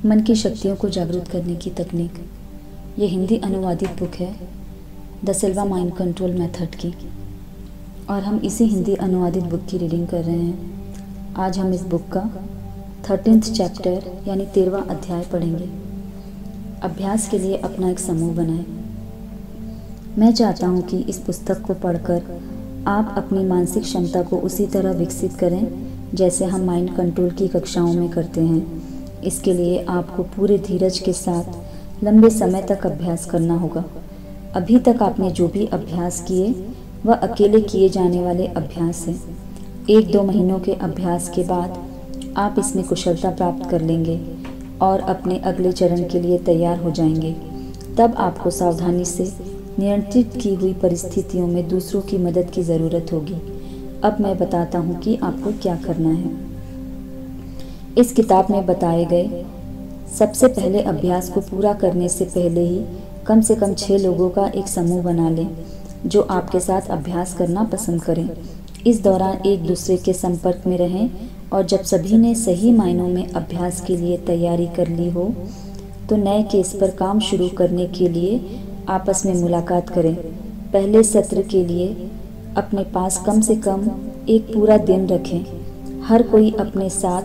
मन की शक्तियों को जागरूक करने की तकनीक। ये हिंदी अनुवादित बुक है the Silva mind control method की, और हम इसी हिंदी अनुवादित बुक की रीडिंग कर रहे हैं। आज हम इस बुक का 13th चैप्टर यानी 13वां अध्याय पढ़ेंगे। अभ्यास के लिए अपना एक समूह बनाएं। मैं चाहता हूँ कि इस पुस्तक को पढ़कर आप अपनी मानसिक क्षमता को उसी तरह विकसित करें जैसे हम माइंड कंट्रोल की कक्षाओं में करते हैं। इसके लिए आपको पूरे धीरज के साथ लंबे समय तक अभ्यास करना होगा। अभी तक आपने जो भी अभ्यास किए वह अकेले किए जाने वाले अभ्यास हैं। 1-2 महीनों के अभ्यास के बाद आप इसमें कुशलता प्राप्त कर लेंगे और अपने अगले चरण के लिए तैयार हो जाएंगे। तब आपको सावधानी से नियंत्रित की हुई परिस्थितियों में दूसरों की मदद की ज़रूरत होगी। अब मैं बताता हूँ कि आपको क्या करना है। इस किताब में बताए गए सबसे पहले अभ्यास को पूरा करने से पहले ही कम से कम 6 लोगों का एक समूह बना लें जो आपके साथ अभ्यास करना पसंद करें। इस दौरान एक दूसरे के संपर्क में रहें और जब सभी ने सही मायनों में अभ्यास के लिए तैयारी कर ली हो तो नए केस पर काम शुरू करने के लिए आपस में मुलाकात करें। पहले सत्र के लिए अपने पास कम से कम एक पूरा दिन रखें। हर कोई अपने साथ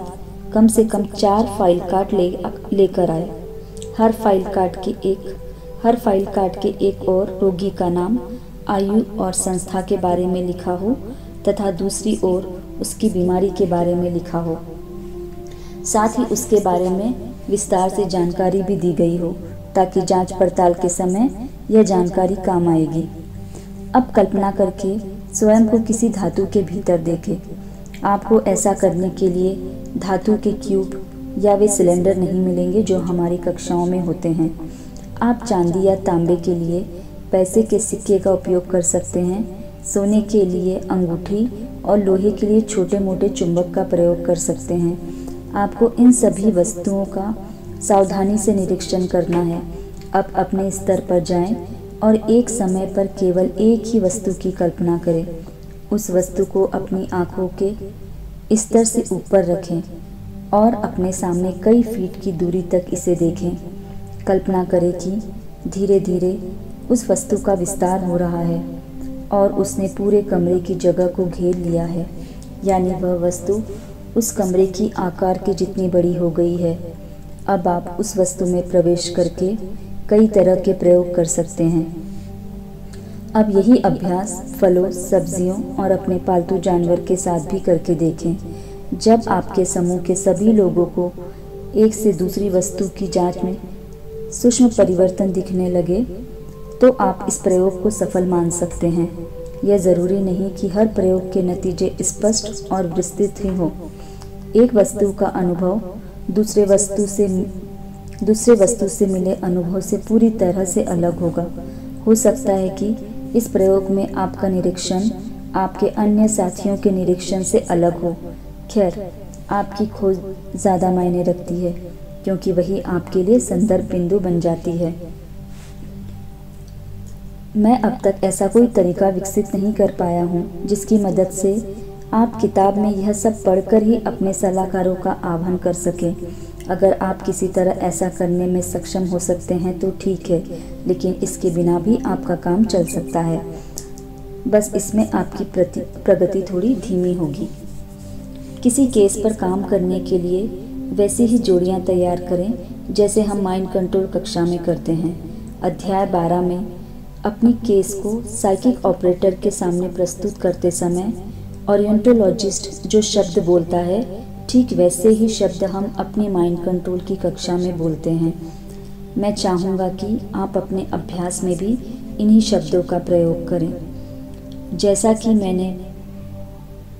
कम से कम 4 फाइल कार्ड लेकर आए। हर फाइल कार्ड के एक ओर रोगी का नाम, आयु और संस्था के बारे में लिखा हो तथा दूसरी ओर उसकी बीमारी के बारे में लिखा हो। साथ ही उसके बारे में विस्तार से जानकारी भी दी गई हो ताकि जांच पड़ताल के समय यह जानकारी काम आएगी। अब कल्पना करके स्वयं को किसी धातु के भीतर देखें। आपको ऐसा करने के लिए धातु के क्यूब या वे सिलेंडर नहीं मिलेंगे जो हमारी कक्षाओं में होते हैं। आप चांदी या तांबे के लिए पैसे के सिक्के का उपयोग कर सकते हैं। सोने के लिए अंगूठी और लोहे के लिए छोटे मोटे चुंबक का प्रयोग कर सकते हैं। आपको इन सभी वस्तुओं का सावधानी से निरीक्षण करना है। अब अपने स्तर पर जाएं और एक समय पर केवल एक ही वस्तु की कल्पना करें। उस वस्तु को अपनी आँखों के स्तर से ऊपर रखें और अपने सामने कई फीट की दूरी तक इसे देखें। कल्पना करें कि धीरे धीरे उस वस्तु का विस्तार हो रहा है और उसने पूरे कमरे की जगह को घेर लिया है, यानी वह वस्तु उस कमरे की आकार की जितनी बड़ी हो गई है। अब आप उस वस्तु में प्रवेश करके कई तरह के प्रयोग कर सकते हैं। अब यही अभ्यास फलों, सब्जियों और अपने पालतू जानवर के साथ भी करके देखें। जब आपके समूह के सभी लोगों को एक से दूसरी वस्तु की जांच में सूक्ष्म परिवर्तन दिखने लगे तो आप इस प्रयोग को सफल मान सकते हैं। यह ज़रूरी नहीं कि हर प्रयोग के नतीजे स्पष्ट और विस्तृत ही हो। एक वस्तु का अनुभव दूसरे वस्तु से मिले अनुभव से पूरी तरह से अलग होगा। हो सकता है कि इस प्रयोग में आपका निरीक्षण आपके अन्य साथियों के निरीक्षण से अलग हो। खैर, आपकी खोज ज़्यादा मायने रखती है क्योंकि वही आपके लिए संदर्भ बिंदु बन जाती है। मैं अब तक ऐसा कोई तरीका विकसित नहीं कर पाया हूँ जिसकी मदद से आप किताब में यह सब पढ़कर ही अपने सलाहकारों का आह्वान कर सकें। अगर आप किसी तरह ऐसा करने में सक्षम हो सकते हैं तो ठीक है, लेकिन इसके बिना भी आपका काम चल सकता है। बस इसमें आपकी प्रगति थोड़ी धीमी होगी। किसी केस पर काम करने के लिए वैसी ही जोड़ियां तैयार करें जैसे हम माइंड कंट्रोल कक्षा में करते हैं। अध्याय 12 में अपनी केस को साइकिक ऑपरेटर के सामने प्रस्तुत करते समय ओरिएंटोलॉजिस्ट जो शब्द बोलता है ठीक वैसे ही शब्द हम अपनी माइंड कंट्रोल की कक्षा में बोलते हैं। मैं चाहूँगा कि आप अपने अभ्यास में भी इन्हीं शब्दों का प्रयोग करें। जैसा कि मैंने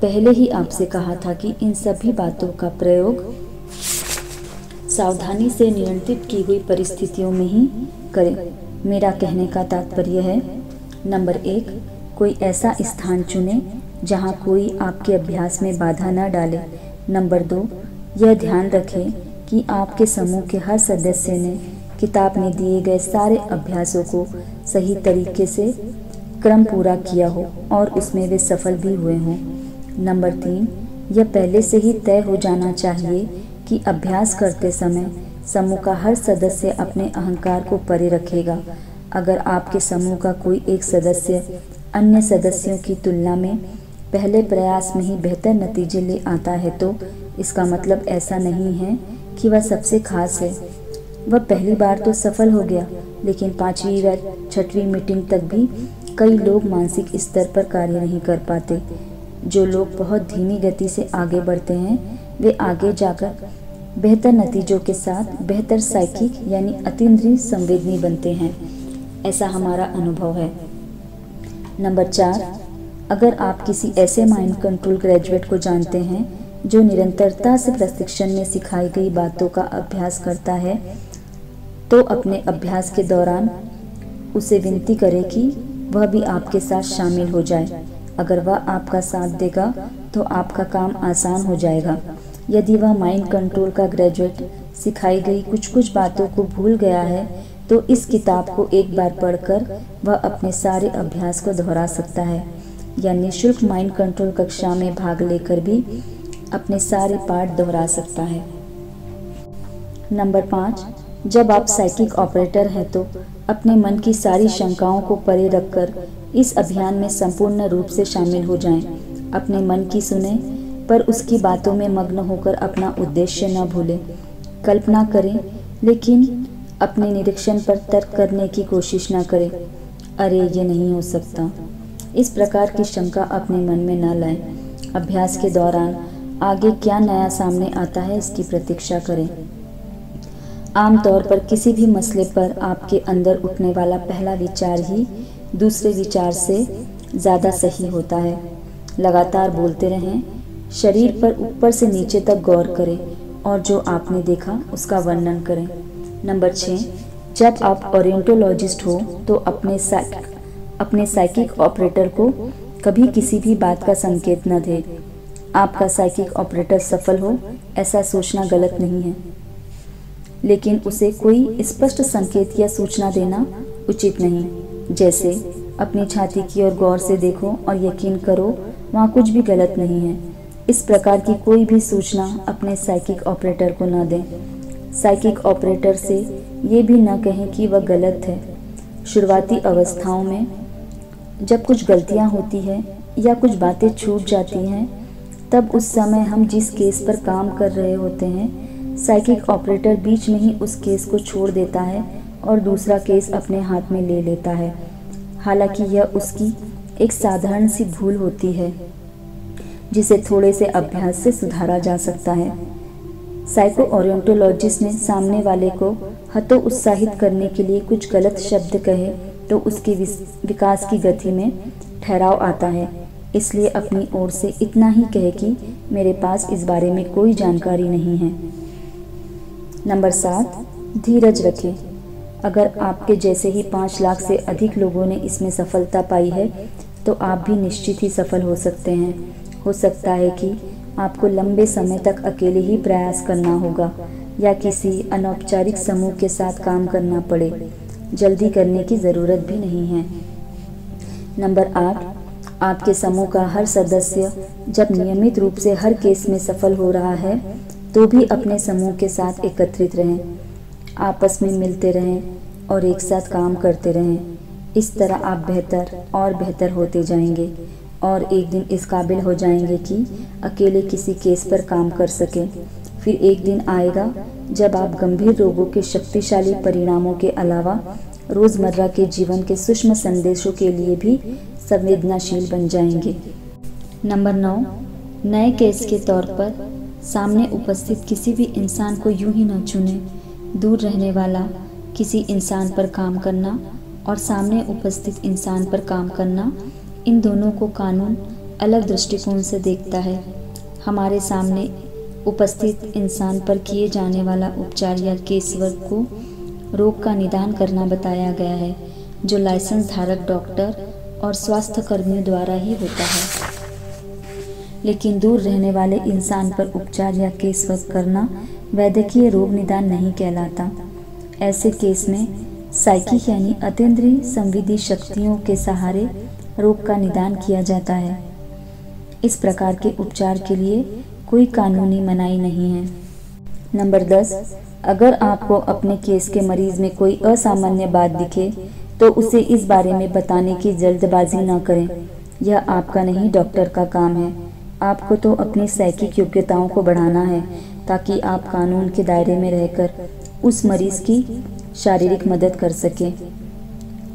पहले ही आपसे कहा था कि इन सभी बातों का प्रयोग सावधानी से नियंत्रित की हुई परिस्थितियों में ही करें। मेरा कहने का तात्पर्य है, नंबर 1, कोई ऐसा स्थान चुनें जहाँ कोई आपके अभ्यास में बाधा न डाले। नंबर 2, यह ध्यान रखें कि आपके समूह के हर सदस्य ने किताब में दिए गए सारे अभ्यासों को सही तरीके से क्रम पूरा किया हो और उसमें वे सफल भी हुए हों। नंबर 3, यह पहले से ही तय हो जाना चाहिए कि अभ्यास करते समय समूह का हर सदस्य अपने अहंकार को परे रखेगा। अगर आपके समूह का कोई एक सदस्य अन्य सदस्यों की तुलना में पहले प्रयास में ही बेहतर नतीजे ले आता है तो इसका मतलब ऐसा नहीं है कि वह सबसे खास है। वह पहली बार तो सफल हो गया, लेकिन 5वीं व 6वीं मीटिंग तक भी कई लोग मानसिक स्तर पर कार्य नहीं कर पाते। जो लोग बहुत धीमी गति से आगे बढ़ते हैं वे आगे जाकर बेहतर नतीजों के साथ बेहतर साइकिक यानी अतीन्द्रिय संवेदनी बनते हैं। ऐसा हमारा अनुभव है। नंबर 4, अगर आप किसी ऐसे माइंड कंट्रोल ग्रेजुएट को जानते हैं जो निरंतरता से प्रशिक्षण में सिखाई गई बातों का अभ्यास करता है तो अपने अभ्यास के दौरान उसे विनती करें कि वह भी आपके साथ शामिल हो जाए। अगर वह आपका साथ देगा तो आपका काम आसान हो जाएगा। यदि वह माइंड कंट्रोल का ग्रेजुएट सिखाई गई कुछ बातों को भूल गया है तो इस किताब को एक बार पढ़कर वह अपने सारे अभ्यास को दोहरा सकता है या निःशुल्क माइंड कंट्रोल कक्षा में भाग लेकर भी अपने सारे पाठ दोहरा सकता है। नंबर 5, जब आप साइकिक ऑपरेटर हैं तो अपने मन की सारी शंकाओं को परे रखकर इस अभियान में संपूर्ण रूप से शामिल हो जाएं। अपने मन की सुने पर उसकी बातों में मग्न होकर अपना उद्देश्य न भूलें। कल्पना करें लेकिन अपने निरीक्षण पर तर्क करने की कोशिश न करें। अरे ये नहीं हो सकता, इस प्रकार की शंका अपने मन में न लाएं। अभ्यास के दौरान आगे क्या नया सामने आता है इसकी प्रतीक्षा करें। आमतौर पर किसी भी मसले पर आपके अंदर उठने वाला पहला विचार ही दूसरे विचार से ज़्यादा सही होता है। लगातार बोलते रहें। शरीर पर ऊपर से नीचे तक गौर करें और जो आपने देखा उसका वर्णन करें। नंबर 6, जब आप ओरिएंटोलॉजिस्ट हो तो अपने साइकिक ऑपरेटर को कभी किसी भी बात का संकेत न दें। आपका साइकिक ऑपरेटर सफल हो ऐसा सोचना गलत नहीं है, लेकिन उसे कोई स्पष्ट संकेत या सूचना देना उचित नहीं। जैसे अपनी छाती की ओर गौर से देखो और यकीन करो वहाँ कुछ भी गलत नहीं है। इस प्रकार की कोई भी सूचना अपने साइकिक ऑपरेटर को न दें। साइकिक ऑपरेटर से ये भी न कहें कि वह गलत है। शुरुआती अवस्थाओं में जब कुछ गलतियाँ होती हैं या कुछ बातें छूट जाती हैं तब उस समय हम जिस केस पर काम कर रहे होते हैं साइकिक ऑपरेटर बीच में ही उस केस को छोड़ देता है और दूसरा केस अपने हाथ में ले लेता है। हालांकि यह उसकी एक साधारण सी भूल होती है जिसे थोड़े से अभ्यास से सुधारा जा सकता है। साइको ओरिएंटोलॉजिस्ट ने सामने वाले को हतोत्साहित करने के लिए कुछ गलत शब्द कहे तो उसके विकास की गति में ठहराव आता है। इसलिए अपनी ओर से इतना ही कहे कि मेरे पास इस बारे में कोई जानकारी नहीं है। नंबर 7, धीरज रखें। अगर आपके जैसे ही 5 लाख से अधिक लोगों ने इसमें सफलता पाई है तो आप भी निश्चित ही सफल हो सकते हैं। हो सकता है कि आपको लंबे समय तक अकेले ही प्रयास करना होगा या किसी अनौपचारिक समूह के साथ काम करना पड़े। जल्दी करने की ज़रूरत भी नहीं है। नंबर 8, आपके समूह का हर सदस्य जब नियमित रूप से हर केस में सफल हो रहा है तो भी अपने समूह के साथ एकत्रित रहें, आपस में मिलते रहें और एक साथ काम करते रहें। इस तरह आप बेहतर और बेहतर होते जाएंगे और एक दिन इस काबिल हो जाएंगे कि अकेले किसी केस पर काम कर सकें। फिर एक दिन आएगा जब आप गंभीर रोगों के शक्तिशाली परिणामों के अलावा रोज़मर्रा के जीवन के सूक्ष्म संदेशों के लिए भी संवेदनशील बन जाएंगे। नंबर 9, नए केस के तौर पर सामने उपस्थित किसी भी इंसान को यूं ही न चुने। दूर रहने वाला किसी इंसान पर काम करना और सामने उपस्थित इंसान पर काम करना, इन दोनों को कानून अलग दृष्टिकोण से देखता है। हमारे सामने उपस्थित इंसान पर किए जाने वाला उपचार या केस वर्क को रोग का निदान करना बताया गया है, जो लाइसेंस धारक डॉक्टर और स्वास्थ्य कर्मियों द्वारा ही होता है। लेकिन दूर रहने वाले इंसान पर उपचार या केस वर्क करना वैद्यकीय रोग निदान नहीं कहलाता। ऐसे केस में साइकिक यानी अतीन्द्रिय संवेदी शक्तियों के सहारे रोग का निदान किया जाता है। इस प्रकार के उपचार के लिए कोई कानूनी मनाही नहीं है। नंबर 10, अगर आपको अपने केस के मरीज में कोई असामान्य बात दिखे तो उसे इस बारे में बताने की जल्दबाजी न करें। यह आपका नहीं, डॉक्टर का काम है। आपको तो अपनी साइकिक योग्यताओं को बढ़ाना है ताकि आप कानून के दायरे में रहकर उस मरीज की शारीरिक मदद कर सकें।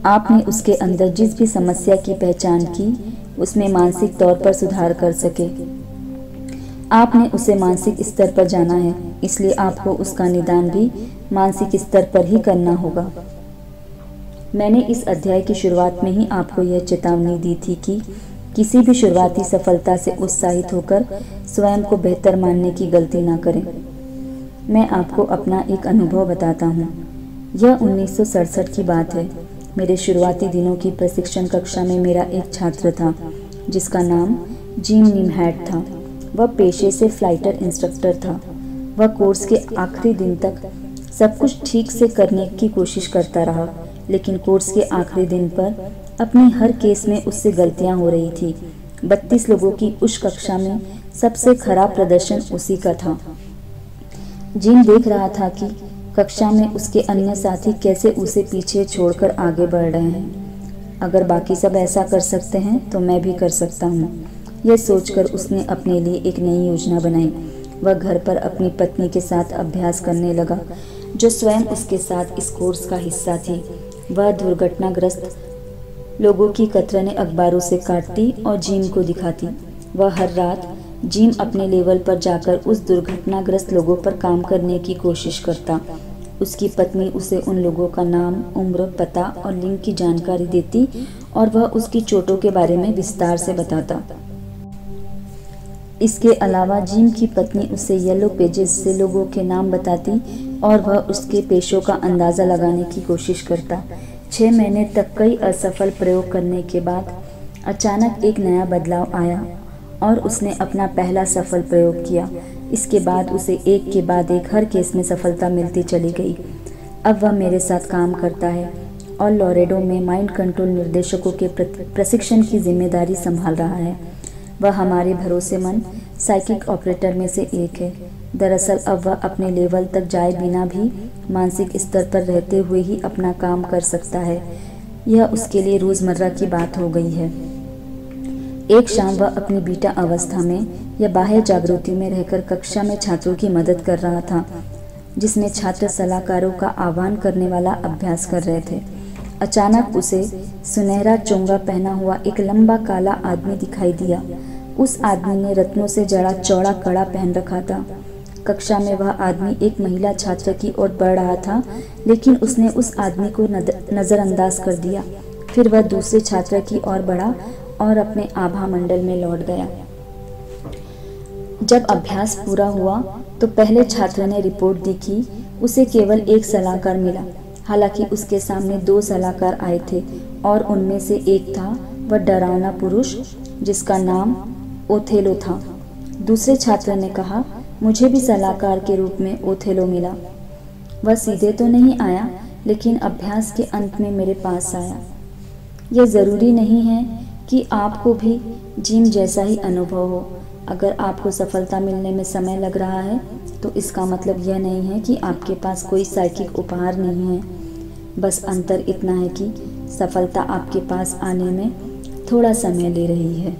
आपने उसके अंदर जिस भी समस्या की पहचान की उसमें मानसिक तौर पर सुधार कर सके। आपने उसे मानसिक स्तर पर जाना है, इसलिए आपको उसका निदान भी मानसिक स्तर पर ही करना होगा। मैंने इस अध्याय की शुरुआत में ही आपको यह चेतावनी दी थी कि किसी भी शुरुआती सफलता से उत्साहित होकर स्वयं को बेहतर मानने की गलती ना करें। मैं आपको अपना एक अनुभव बताता हूँ। यह 1967 की बात है। मेरे शुरुआती दिनों की प्रशिक्षण कक्षा में मेरा एक छात्र था जिसका नाम जिम निमहैड था। वह पेशे से फ्लाइटर इंस्ट्रक्टर था। वह कोर्स के आखिरी दिन तक सब कुछ ठीक से करने की कोशिश करता रहा, लेकिन कोर्स के आखिरी दिन पर अपनी हर केस में उससे गलतियां हो रही थी। 32 लोगों की उस कक्षा में सबसे खराब प्रदर्शन उसी का था। जिम देख रहा था कि कक्षा में उसके अन्य साथी कैसे उसे पीछे छोड़कर आगे बढ़ रहे हैं। अगर बाकी सब ऐसा कर सकते हैं तो मैं भी कर सकता हूँ। यह सोचकर उसने अपने लिए एक नई योजना बनाई। वह घर पर अपनी पत्नी के साथ अभ्यास करने लगा, जो स्वयं उसके साथ इस कोर्स का हिस्सा थी। वह दुर्घटनाग्रस्त लोगों की कतरनें अखबारों से काटती और जिम को दिखाती। वह हर रात जिम अपने लेवल पर जाकर उस दुर्घटनाग्रस्त लोगों पर काम करने की कोशिश करता। उसकी पत्नी उसे उन लोगों का नाम, उम्र, पता और लिंग की जानकारी देती और वह उसकी चोटों के बारे में विस्तार से बताता। इसके अलावा जिम की पत्नी उसे येलो पेजेस से लोगों के नाम बताती और वह उसके पेशों का अंदाज़ा लगाने की कोशिश करता। 6 महीने तक कई असफल प्रयोग करने के बाद अचानक एक नया बदलाव आया और उसने अपना पहला सफल प्रयोग किया। इसके बाद उसे एक के बाद एक हर केस में सफलता मिलती चली गई। अब वह मेरे साथ काम करता है और लॉरेडो में माइंड कंट्रोल निर्देशकों के प्रशिक्षण की जिम्मेदारी संभाल रहा है। वह हमारे भरोसेमंद साइकिक ऑपरेटर में से एक है। दरअसल अब वह अपने लेवल तक जाए बिना भी मानसिक स्तर पर रहते हुए ही अपना काम कर सकता है। यह उसके लिए रोज़मर्रा की बात हो गई है। एक शाम वह अपनी बीटा अवस्था में या बाह्य जागृति में रहकर कक्षा में छात्रों की मदद कर रहा था, जिसमें छात्र सलाहकारों का आह्वान करने वाला अभ्यास कर रहे थे। अचानक उसे सुनहरा चोंगा पहना हुआ एक लंबा काला आदमी दिखाई दिया। उस आदमी ने रत्नों से जड़ा चौड़ा कड़ा पहन रखा था। कक्षा में वह आदमी एक महिला छात्र की ओर बढ़ रहा था, लेकिन उसने उस आदमी को नज़रअंदाज कर दिया। फिर वह दूसरे छात्र की ओर बढ़ा और अपने आभा मंडल में लौट गया। जब अभ्यास पूरा हुआ तो पहले छात्र ने रिपोर्ट दी कि उसे केवल एक सलाहकार मिला। हालांकि उसके सामने 2 सलाहकार आए थे और उनमें से एक था वह डरावना पुरुष जिसका नाम ओथेलो था। दूसरे छात्र ने कहा, मुझे भी सलाहकार के रूप में ओथेलो मिला। वह सीधे तो नहीं आया, लेकिन अभ्यास के अंत में मेरे पास आया। यह ज़रूरी नहीं है कि आपको भी जिम जैसा ही अनुभव हो। अगर आपको सफलता मिलने में समय लग रहा है तो इसका मतलब यह नहीं है कि आपके पास कोई साइकिक उपहार नहीं है। बस अंतर इतना है कि सफलता आपके पास आने में थोड़ा समय ले रही है।